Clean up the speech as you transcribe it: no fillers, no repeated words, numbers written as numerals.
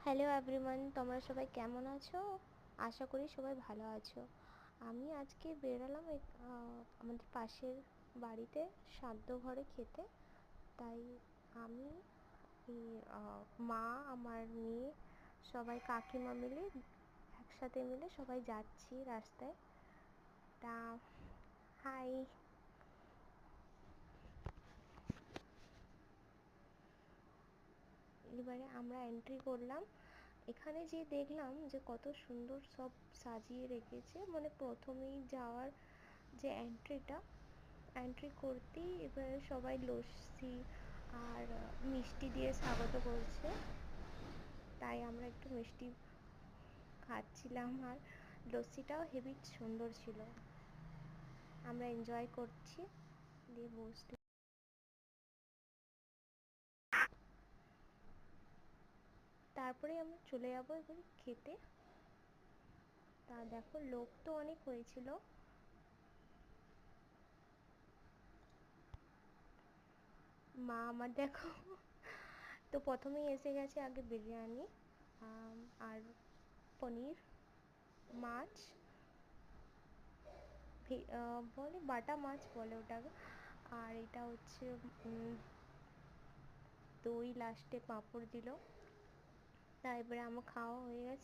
Hello everyone, তোমরা সবাই কেমন আছো? আশা করি সবাই ভালো আছো। আমি আজকে বেরালাম আমাদের পাশের বাড়িতে শ্রাদ্ধ ঘরে খেতে। তাই আমি মা, আমার মেয়ে, সবাই কাকিমা মিলে একসাথে মিলে সবাই যাচ্ছি রাস্তায়। তা হাই। এবারে আমরা এন্ট্রি করলাম। এখানে যেয়ে দেখলাম যে কত সুন্দর সব সাজিয়ে রেখেছে, মানে প্রথমেই যাওয়ার যে এন্ট্রি করতেই এবারে সবাই লস্যি আর মিষ্টি দিয়ে স্বাগত করছে। তাই আমরা একটু মিষ্টি খাচ্ছিলাম, আর লস্যিটাও হেবি সুন্দর ছিল। আমরা এনজয় করছি, দিয়ে বসলাম। তারপরে আমরা চলে যাবো এবার খেতে। তা দেখো, লোক তো অনেক হয়েছিল। মা আমার দেখো, তো প্রথমেই এসে গেছে আগে বিরিয়ানি, আর পনির, মাছ, বলে বাটা মাছ বলে ওটাকে। আর এটা হচ্ছে দই, লাস্টে পাঁপড় দিল। তারপরে আমার খাওয়া হয়ে গেছে।